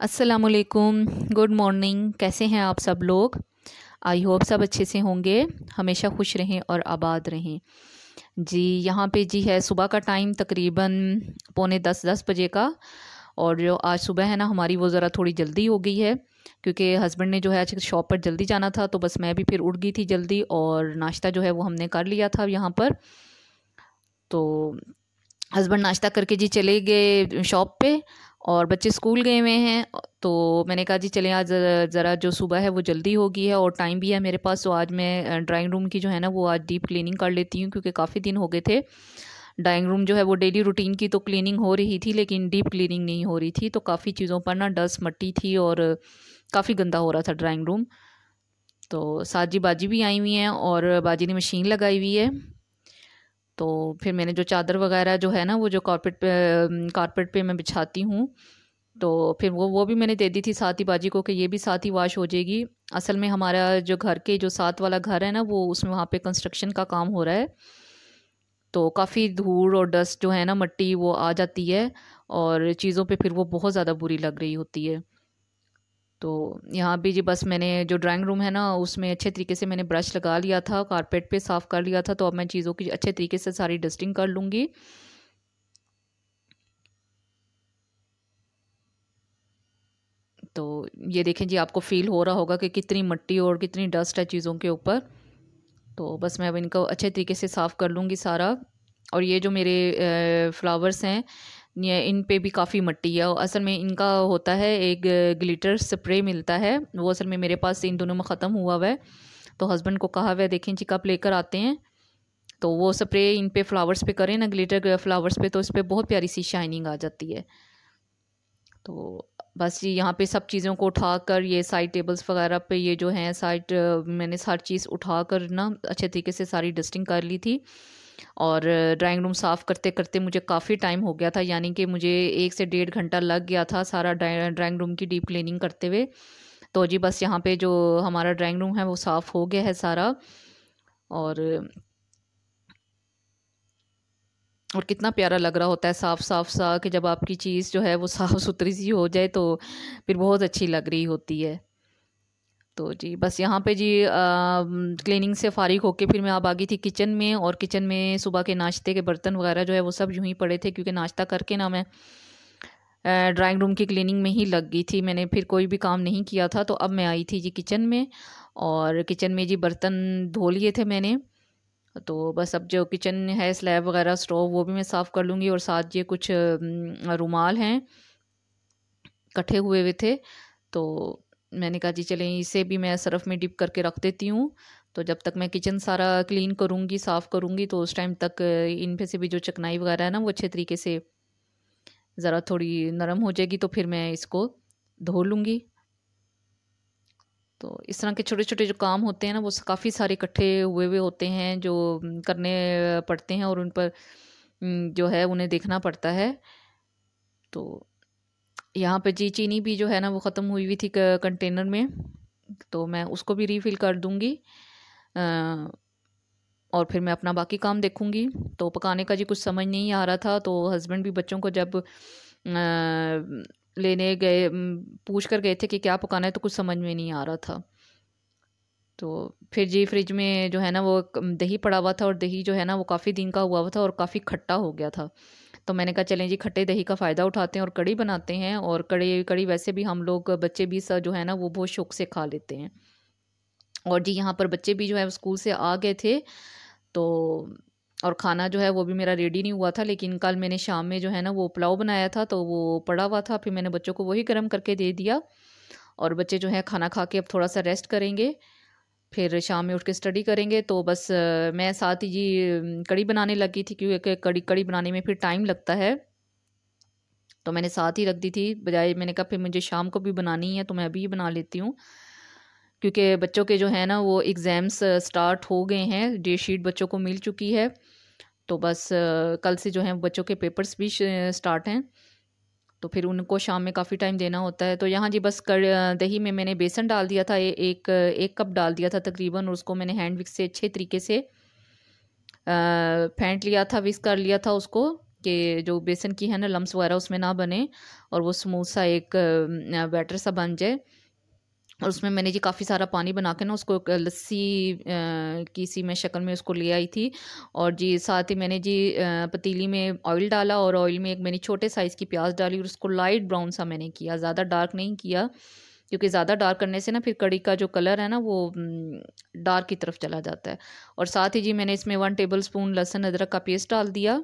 अस्सलामुअलैकुम, good morning. कैसे हैं आप सब लोग? आई होप सब अच्छे से होंगे, हमेशा खुश रहें और आबाद रहें। जी, यहाँ पे जी है सुबह का टाइम तकरीबन पौने 10 बजे का। और जो आज सुबह है ना हमारी वो ज़रा थोड़ी जल्दी हो गई है, क्योंकि हस्बैंड ने जो है आज शॉप पर जल्दी जाना था, तो बस मैं भी फिर उठ गई थी जल्दी और नाश्ता जो है वो हमने कर लिया था यहाँ पर। तो हस्बैंड नाश्ता करके जी चले गए शॉप पे और बच्चे स्कूल गए हुए हैं। तो मैंने कहा जी चलें आज ज़रा जो सुबह है वो जल्दी हो गई है और टाइम भी है मेरे पास, तो आज मैं ड्राइंग रूम की जो है ना वो आज डीप क्लीनिंग कर लेती हूँ, क्योंकि काफ़ी दिन हो गए थे। ड्राइंग रूम जो है वो डेली रूटीन की तो क्लीनिंग हो रही थी, लेकिन डीप क्लीनिंग नहीं हो रही थी, तो काफ़ी चीज़ों पर ना डस्ट मट्टी थी और काफ़ी गंदा हो रहा था ड्राइंग रूम। तो साथ जी बाजी भी आई हुई हैं और बाजी ने मशीन लगाई हुई है। तो फिर मैंने जो चादर वगैरह जो है ना वो जो कारपेट पे मैं बिछाती हूँ, तो फिर वो भी मैंने दे दी थी साथ ही बाजी को कि ये भी साथ ही वॉश हो जाएगी। असल में हमारा जो घर के जो साथ वाला घर है ना वो उसमें वहाँ पे कंस्ट्रक्शन का काम हो रहा है, तो काफ़ी धूल और डस्ट जो है ना मट्टी वो आ जाती है और चीज़ों पे फिर वो बहुत ज़्यादा बुरी लग रही होती है। तो यहाँ भी जी बस मैंने जो ड्राइंग रूम है ना उसमें अच्छे तरीके से मैंने ब्रश लगा लिया था, कारपेट पे साफ़ कर लिया था, तो अब मैं चीज़ों की अच्छे तरीके से सारी डस्टिंग कर लूँगी। तो ये देखें जी, आपको फ़ील हो रहा होगा कि कितनी मिट्टी और कितनी डस्ट है चीज़ों के ऊपर। तो बस मैं अब इनको अच्छे तरीके से साफ़ कर लूँगी सारा। और ये जो मेरे फ्लावर्स हैं, ये इन पे भी काफ़ी मिट्टी है और असल में इनका होता है एक ग्लिटर स्प्रे मिलता है, वो असल में मेरे पास इन दोनों में ख़त्म हुआ हुआ है। तो हस्बैंड को कहा हुआ है देखें जी कब लेकर आते हैं, तो वो स्प्रे इन पे फ्लावर्स पे करें ना, ग्लिटर फ्लावर्स पे, तो इस पे बहुत प्यारी सी शाइनिंग आ जाती है। तो बस ये यहाँ पे सब चीज़ों को उठाकर ये साइड टेबल्स वगैरह पे ये जो हैं साइड मैंने हर चीज़ उठाकर ना अच्छे तरीके से सारी डस्टिंग कर ली थी। और ड्राइंग रूम साफ़ करते करते मुझे काफ़ी टाइम हो गया था, यानी कि मुझे 1 से 1.5 घंटा लग गया था सारा ड्राइंग रूम की डीप क्लीनिंग करते हुए। तो जी बस यहाँ पे जो हमारा ड्राइंग रूम है वो साफ़ हो गया है सारा। और कितना प्यारा लग रहा होता है साफ़ साफ़ सा, कि जब आपकी चीज़ जो है वो साफ़ सुथरी सी हो जाए तो फिर बहुत अच्छी लग रही होती है। तो जी बस यहाँ पे जी क्लीनिंग से फ़ारिग होके फिर मैं अब आ गई थी किचन में, और किचन में सुबह के नाश्ते के बर्तन वगैरह जो है वो सब यूँ ही पड़े थे, क्योंकि नाश्ता करके ना मैं ड्राइंग रूम की क्लीनिंग में ही लग गई थी, मैंने फिर कोई भी काम नहीं किया था। तो अब मैं आई थी जी किचन में, और किचन में जी बर्तन धो लिए थे मैंने। तो बस अब जो किचन है स्लैब वगैरह स्टोव वो भी मैं साफ़ कर लूँगी, और साथ ये कुछ रुमाल हैं इकट्ठे हुए हुए थे, तो मैंने कहा जी चलें इसे भी मैं सरफ़ में डिप करके रख देती हूँ। तो जब तक मैं किचन सारा क्लीन करूँगी साफ़ करूँगी तो उस टाइम तक इन पे से भी जो चिकनाई वगैरह है ना वो अच्छे तरीके से ज़रा थोड़ी नरम हो जाएगी, तो फिर मैं इसको धो लूँगी। तो इस तरह के छोटे-छोटे जो काम होते हैं ना वो काफ़ी सारे इकट्ठे हुए हुए होते हैं जो करने पड़ते हैं, और उन पर जो है उन्हें देखना पड़ता है। तो यहाँ पे जी चीनी भी जो है ना वो ख़त्म हुई हुई थी कंटेनर में, तो मैं उसको भी रीफ़िल कर दूँगी। और फिर मैं अपना बाकी काम देखूँगी। तो पकाने का जी कुछ समझ नहीं आ रहा था, तो हस्बैंड भी बच्चों को जब लेने गए पूछ कर गए थे कि क्या पकाना है, तो कुछ समझ में नहीं आ रहा था। तो फिर जी फ्रिज में जो है ना वो दही पड़ा हुआ था, और दही जो है ना वो काफ़ी दिन का हुआ हुआ था और काफ़ी खट्टा हो गया था। तो मैंने कहा चलें जी खट्टे दही का फ़ायदा उठाते हैं और कढ़ी बनाते हैं, और कढ़ी कढ़ी वैसे भी हम लोग बच्चे भी जो है ना वो बहुत शौक से खा लेते हैं। और जी यहाँ पर बच्चे भी जो है स्कूल से आ गए थे, तो और खाना जो है वो भी मेरा रेडी नहीं हुआ था, लेकिन कल मैंने शाम में जो है ना वो पुलाव बनाया था, तो वो पड़ा हुआ था, फिर मैंने बच्चों को वही गर्म करके दे दिया। और बच्चे जो है खाना खा के अब थोड़ा सा रेस्ट करेंगे, फिर शाम में उठ के स्टडी करेंगे। तो बस मैं साथ ही जी कढ़ी बनाने लगी थी, क्योंकि कढ़ी कढ़ी बनाने में फिर टाइम लगता है, तो मैंने साथ ही रख दी थी, बजाय मैंने कहा फिर मुझे शाम को भी बनानी है तो मैं अभी ही बना लेती हूँ। क्योंकि बच्चों के जो है ना वो एग्ज़ाम्स स्टार्ट हो गए हैं, डेट शीट बच्चों को मिल चुकी है, तो बस कल से जो है बच्चों के पेपर्स भी स्टार्ट हैं, तो फिर उनको शाम में काफ़ी टाइम देना होता है। तो यहाँ जी बस दही में मैंने बेसन डाल दिया था, एक कप डाल दिया था तकरीबन, और उसको मैंने हैंड विक्स से अच्छे तरीके से फेंट लिया था, विक्स कर लिया था उसको, कि जो बेसन की है ना लम्स वगैरह उसमें ना बने और वो स्मूथ सा एक बैटर सा बन जाए। और उसमें मैंने जी काफ़ी सारा पानी बना के ना उसको एक लस्सी की सी मैं शक्ल में उसको ले आई थी। और जी साथ ही मैंने जी पतीली में ऑयल डाला और ऑयल में एक मैंने छोटे साइज़ की प्याज डाली और उसको लाइट ब्राउन सा मैंने किया, ज़्यादा डार्क नहीं किया, क्योंकि ज़्यादा डार्क करने से ना फिर कड़ी का जो कलर है ना वो डार्क की तरफ चला जाता है। और साथ ही जी मैंने इसमें 1 टेबल स्पून लहसुन अदरक का पेस्ट डाल दिया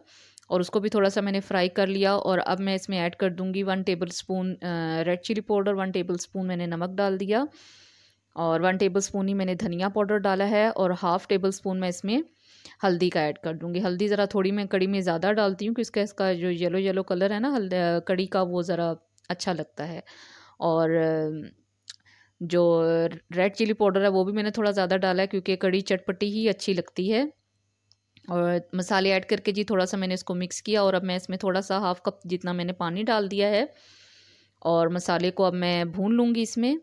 और उसको भी थोड़ा सा मैंने फ्राई कर लिया। और अब मैं इसमें ऐड कर दूंगी 1 table spoon red chilli powder, 1 table spoon मैंने नमक डाल दिया और 1 टेबल स्पून ही मैंने धनिया पाउडर डाला है और हाफ़ टेबल स्पून मैं इसमें हल्दी का ऐड कर दूंगी। हल्दी ज़रा थोड़ी मैं कड़ी में ज़्यादा डालती हूँ क्योंकि इसका जो येलो येलो कलर है ना कड़ी का वो ज़रा अच्छा लगता है। और जो रेड चिली पाउडर है वो भी मैंने थोड़ा ज़्यादा डाला है क्योंकि कड़ी चटपटी ही अच्छी लगती है। और मसाले ऐड करके जी थोड़ा सा मैंने इसको मिक्स किया और अब मैं इसमें थोड़ा सा हाफ़ कप जितना मैंने पानी डाल दिया है और मसाले को अब मैं भून लूँगी इसमें।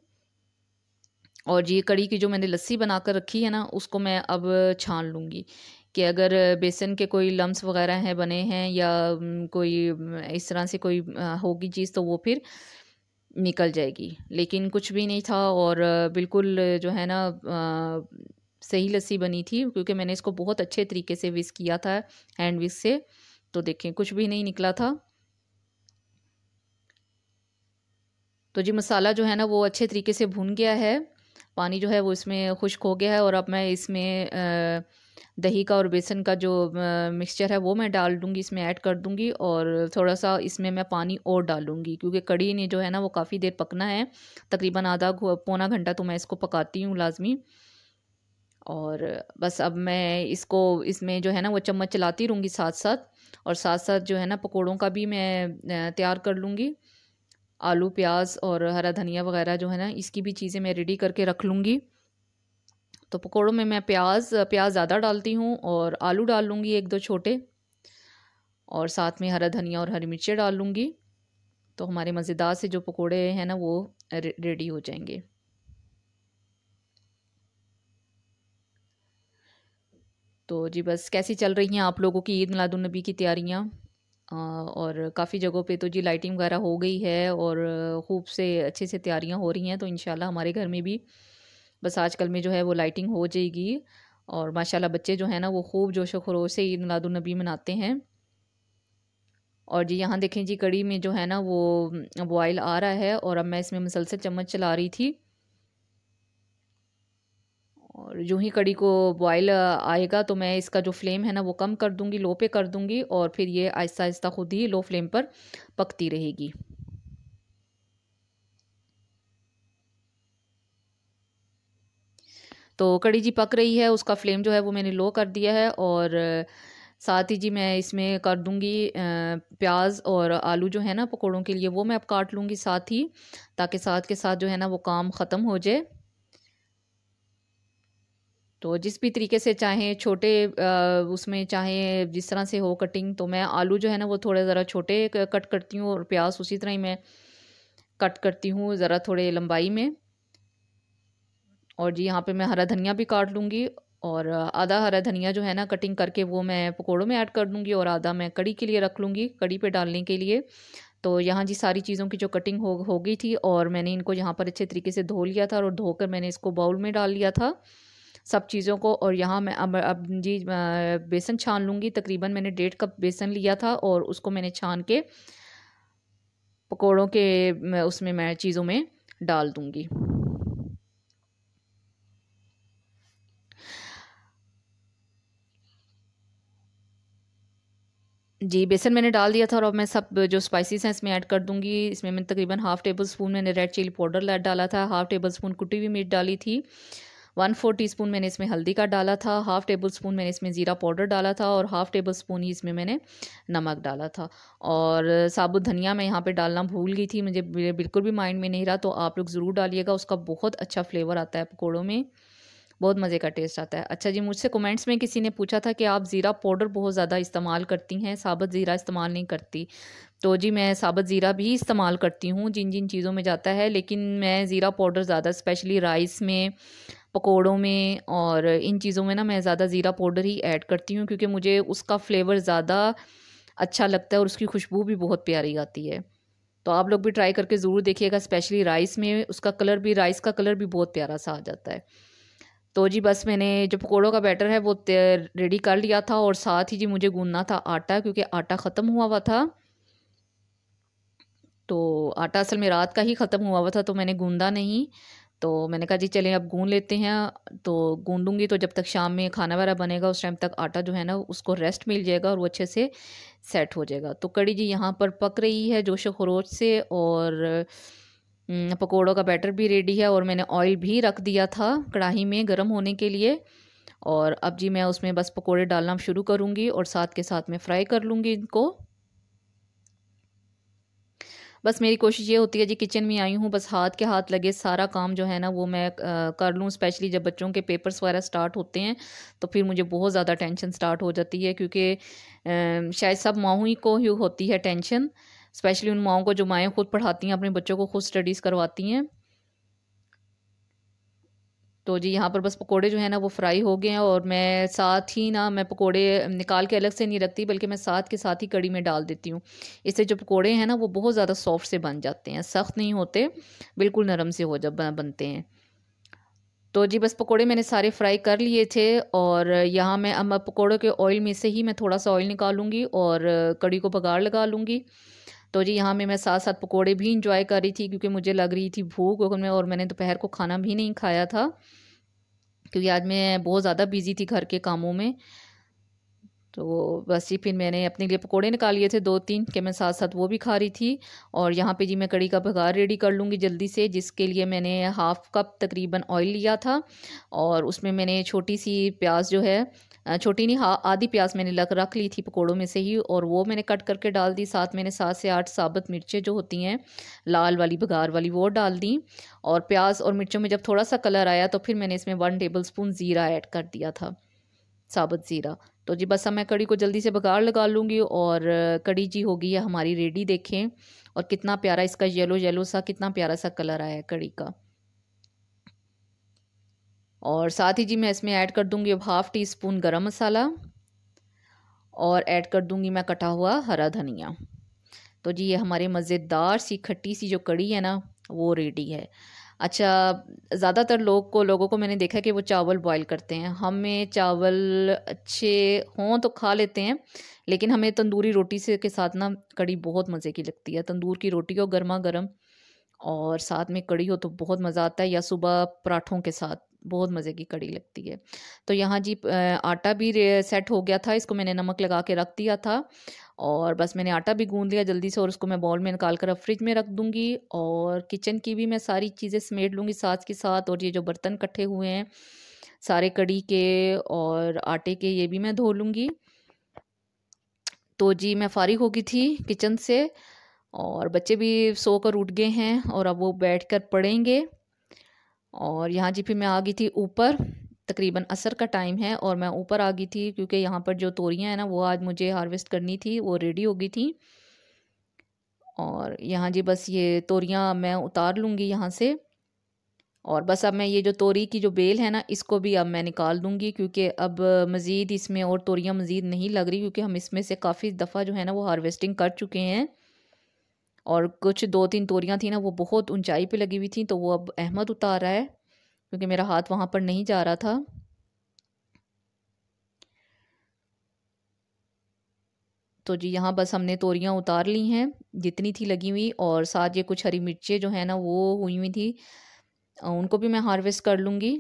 और ये कड़ी की जो मैंने लस्सी बनाकर रखी है ना उसको मैं अब छान लूँगी कि अगर बेसन के कोई लम्स वगैरह हैं बने हैं या कोई इस तरह से कोई होगी चीज़ तो वो फिर निकल जाएगी। लेकिन कुछ भी नहीं था और बिल्कुल जो है ना सही लस्सी बनी थी क्योंकि मैंने इसको बहुत अच्छे तरीके से विस्क किया था हैंड विस्क से। तो देखें कुछ भी नहीं निकला था। तो जी मसाला जो है ना वो अच्छे तरीके से भुन गया है, पानी जो है वो इसमें खुश्क हो गया है और अब मैं इसमें दही का और बेसन का जो मिक्सचर है वो मैं डाल दूँगी, इसमें ऐड कर दूँगी और थोड़ा-सा इसमें मैं पानी और डालूँगी क्योंकि कड़ी ने जो है ना वो काफ़ी देर पकना है, तकरीबन आधा पौना घंटा तो मैं इसको पकाती हूँ लाज़मी। और बस अब मैं इसको इसमें जो है ना वो चम्मच चलाती रहूँगी साथ-साथ और साथ-साथ जो है ना पकोड़ों का भी मैं तैयार कर लूँगी। आलू, प्याज और हरा धनिया वगैरह जो है ना इसकी भी चीज़ें मैं रेडी करके रख लूँगी। तो पकोड़ों में मैं प्याज ज़्यादा डालती हूँ और आलू डाल लूँगी 1-2 छोटे और साथ में हरा धनिया और हरी मिर्चें डाल लूँगी। तो हमारे मज़ेदार से जो पकोड़े हैं ना वो रेडी हो जाएंगे। तो जी बस कैसी चल रही हैं आप लोगों की ईद मिलादुन्नबी की तैयारियाँ? और काफ़ी जगहों पे तो जी लाइटिंग वगैरह हो गई है और खूब से अच्छे से तैयारियां हो रही हैं। तो इंशाल्लाह हमारे घर में भी बस आजकल में जो है वो लाइटिंग हो जाएगी और माशाल्लाह बच्चे जो हैं ना वो खूब जोशो खरोश से ईद मिलादुन्नबी मनाते हैं। और जी यहाँ देखें जी कड़ी में जो है ना वो बॉयल आ रहा है और अब मैं इसमें मुसलसल चम्मच चला रही थी और यूँ ही कड़ी को बॉयल आएगा तो मैं इसका जो फ्लेम है ना वो कम कर दूँगी, लो पे कर दूँगी और फिर ये आहिस्ता-आहिस्ता खुद ही लो फ्लेम पर पकती रहेगी। तो कड़ी जी पक रही है, उसका फ्लेम जो है वो मैंने लो कर दिया है और साथ ही जी मैं इसमें कर दूँगी प्याज़ और आलू जो है ना पकोड़ों के लिए वो मैं अब काट लूँगी साथ ही, ताकि साथ के साथ जो है ना वो काम ख़त्म हो जाए। तो जिस भी तरीके से चाहें छोटे उसमें चाहे जिस तरह से हो कटिंग, तो मैं आलू जो है ना वो थोड़े ज़रा छोटे कट करती हूँ और प्याज उसी तरह ही मैं कट करती हूँ ज़रा थोड़े लंबाई में। और जी यहाँ पे मैं हरा धनिया भी काट लूँगी और आधा हरा धनिया जो है ना कटिंग करके वो मैं पकोड़ों में ऐड कर दूँगी और आधा मैं कड़ी के लिए रख लूँगी, कड़ी पे डालने के लिए। तो यहाँ जी सारी चीज़ों की जो कटिंग हो गई थी और मैंने इनको यहाँ पर अच्छे तरीके से धो लिया था और धोकर मैंने इसको बाउल में डाल लिया था सब चीज़ों को। और यहाँ मैं अब जी बेसन छान लूँगी। तकरीबन मैंने 1.5 कप बेसन लिया था और उसको मैंने छान के पकोड़ों के उसमें मैं चीज़ों में डाल दूँगी। जी, बेसन मैंने डाल दिया था और अब मैं सब जो स्पाइसेस हैं इसमें ऐड कर दूँगी। इसमें मैंने तकरीबन हाफ़ टेबल स्पून मैंने रेड चिली पाउडर डाला था, हाफ़ टेबल स्पून कुटी हुई मिर्च डाली थी, 1/4 टीस्पून मैंने इसमें हल्दी का डाला था, हाफ़ टेबल स्पून मैंने इसमें ज़ीरा पाउडर डाला था और हाफ़ टेबल स्पून ही इसमें मैंने नमक डाला था। और साबुत धनिया मैं यहाँ पे डालना भूल गई थी, मुझे बिल्कुल भी माइंड में नहीं रहा, तो आप लोग ज़रूर डालिएगा, उसका बहुत अच्छा फ्लेवर आता है पकौड़ों में। बहुत मज़े का टेस्ट आता है। अच्छा जी, मुझसे कमेंट्स में किसी ने पूछा था कि आप ज़ीरा पाउडर बहुत ज़्यादा इस्तेमाल करती हैं, साबुत ज़ीरा इस्तेमाल नहीं करती। तो जी मैं साबुत ज़ीरा भी इस्तेमाल करती हूँ जिन-जिन चीज़ों में जाता है, लेकिन मैं ज़ीरा पाउडर ज़्यादा स्पेशली राइस में, पकोड़ों में और इन चीज़ों में ना मैं ज़्यादा ज़ीरा पाउडर ही ऐड करती हूँ क्योंकि मुझे उसका फ्लेवर ज़्यादा अच्छा लगता है और उसकी खुशबू भी बहुत प्यारी आती है। तो आप लोग भी ट्राई करके ज़रूर देखिएगा, स्पेशली राइस में उसका कलर भी, राइस का कलर भी बहुत प्यारा सा आ जाता है। तो जी बस मैंने जो पकौड़ों का बैटर है वो रेडी कर लिया था, और साथ ही जी मुझे गूंदना था आटा, क्योंकि आटा ख़त्म हुआ था। तो आटा असल में रात का ही ख़त्म हुआ था, तो मैंने गूंदा नहीं। तो मैंने कहा जी चलें अब गूंद लेते हैं। तो गूंदूंगी तो जब तक शाम में खाना वगैरह बनेगा उस टाइम तक आटा जो है ना उसको रेस्ट मिल जाएगा और वो अच्छे से सेट हो जाएगा। तो कड़ी जी यहाँ पर पक रही है जोश खरोश से, और पकोड़ों का बैटर भी रेडी है, और मैंने ऑयल भी रख दिया था कढ़ाई में गर्म होने के लिए। और अब जी मैं उसमें बस पकोड़े डालना शुरू करूँगी और साथ के साथ में फ्राई कर लूँगी इनको। बस मेरी कोशिश ये होती है जी, किचन में आई हूँ बस हाथ के हाथ लगे सारा काम जो है ना वो मैं कर लूँ। स्पेशली जब बच्चों के पेपर्स वगैरह स्टार्ट होते हैं तो फिर मुझे बहुत ज़्यादा टेंशन स्टार्ट हो जाती है, क्योंकि शायद सब माँओं ही को ही होती है टेंशन, स्पेशली उन माँओं को जो माएँ खुद पढ़ाती हैं, अपने बच्चों को खुद स्टडीज़ करवाती हैं। तो जी यहाँ पर बस पकोड़े जो है ना वो फ्राई हो गए हैं, और मैं साथ ही ना मैं पकोड़े निकाल के अलग से नहीं रखती, बल्कि मैं साथ के साथ ही कड़ी में डाल देती हूँ। इससे जो पकोड़े हैं ना वो बहुत ज़्यादा सॉफ्ट से बन जाते हैं, सख्त नहीं होते, बिल्कुल नरम से हो जब बनते हैं। तो जी बस पकोड़े मैंने सारे फ्राई कर लिए थे, और यहाँ मैं अब पकोड़ों के ऑयल में से ही मैं थोड़ा सा ऑयल निकालूंगी और कड़ी को बघार लगा लूँगी। तो जी यहाँ में मैं साथ साथ पकोड़े भी इंजॉय कर रही थी, क्योंकि मुझे लग रही थी भूख, और मैंने दोपहर को खाना भी नहीं खाया था, क्योंकि आज मैं बहुत ज़्यादा बिज़ी थी घर के कामों में। तो बस जी फिर मैंने अपने लिए पकोड़े निकाल लिए थे 2-3 के मैं साथ साथ वो भी खा रही थी। और यहाँ पे जी मैं कड़ी का बघार रेडी कर लूँगी जल्दी से, जिसके लिए मैंने हाफ़ कप तकरीबन ऑयल लिया था, और उसमें मैंने छोटी सी प्याज जो है, छोटी नहीं आधी प्याज मैंने रख ली थी पकोड़ों में से ही, और वो मैंने कट करके डाल दी। साथ मैंने 7 से 8 साबुत मिर्चें जो होती हैं लाल वाली बघार वाली वो डाल दी, और प्याज और मिर्चों में जब थोड़ा सा कलर आया तो फिर मैंने इसमें 1 टेबल स्पून ज़ीरा ऐड कर दिया था, साबुत ज़ीरा। तो जी बस अब मैं कड़ी को जल्दी से बघार लगा लूँगी, और कड़ी जी हो गई है हमारी रेडी। देखें और कितना प्यारा इसका येलो येलो सा कितना प्यारा सा कलर आया है कड़ी का। और साथ ही जी मैं इसमें ऐड कर दूँगी अब 1/2 टी स्पून गरम मसाला, और ऐड कर दूँगी मैं कटा हुआ हरा धनिया। तो जी ये हमारी मज़ेदार सी खट्टी सी जो कड़ी है ना वो रेडी है। अच्छा, ज़्यादातर लोगों को मैंने देखा है कि वो चावल बॉयल करते हैं। हमें चावल अच्छे हों तो खा लेते हैं, लेकिन हमें तंदूरी रोटी से के साथ ना कड़ी बहुत मज़े की लगती है। तंदूर की रोटी हो गर्मा गर्म और साथ में कड़ी हो तो बहुत मज़ा आता है, या सुबह पराठों के साथ बहुत मज़े की कड़ी लगती है। तो यहाँ जी आटा भी सेट हो गया था, इसको मैंने नमक लगा के रख दिया था, और बस मैंने आटा भी गूंद लिया जल्दी से, और उसको मैं बाउल में निकाल कर अब फ्रिज में रख दूँगी। और किचन की भी मैं सारी चीज़ें समेट लूँगी साथ के साथ, और ये जो बर्तन इकट्ठे हुए हैं सारे कड़ी के और आटे के, ये भी मैं धो लूँगी। तो जी मैं फ़ारिग हो गई थी किचन से, और बच्चे भी सोकर उठ गए हैं और अब वो बैठकर पढ़ेंगे। और यहाँ जी फिर मैं आ गई थी ऊपर, तकरीबन असर का टाइम है और मैं ऊपर आ गई थी, क्योंकि यहाँ पर जो तोरियाँ हैं ना वो आज मुझे हार्वेस्ट करनी थी, वो रेडी हो गई थी। और यहाँ जी बस ये तोरियाँ मैं उतार लूँगी यहाँ से, और बस अब मैं ये जो तोरी की जो बेल है ना इसको भी अब मैं निकाल दूँगी, क्योंकि अब मज़ीद इसमें और तोरियाँ मज़ीद नहीं लग रही, क्योंकि हम इसमें से काफ़ी दफ़ा जो है ना वो हार्वेस्टिंग कर चुके हैं। और कुछ 2-3 तोरियाँ थी ना वो बहुत ऊंचाई पे लगी हुई थी, तो वो अब अहमद उतार रहा है, क्योंकि मेरा हाथ वहाँ पर नहीं जा रहा था। तो जी यहाँ बस हमने तोरियाँ उतार ली हैं जितनी थी लगी हुई, और साथ ये कुछ हरी मिर्चें जो है ना वो हुई हुई थी, उनको भी मैं हार्वेस्ट कर लूँगी।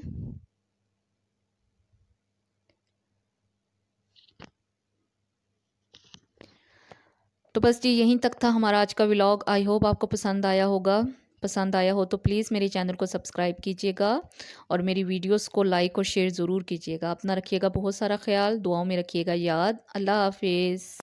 तो बस जी यहीं तक था हमारा आज का व्लॉग। आई होप आपको पसंद आया होगा। पसंद आया हो तो प्लीज़ मेरे चैनल को सब्सक्राइब कीजिएगा, और मेरी वीडियोस को लाइक और शेयर ज़रूर कीजिएगा। अपना रखिएगा बहुत सारा ख्याल, दुआओं में रखिएगा याद। अल्लाह हाफिज़।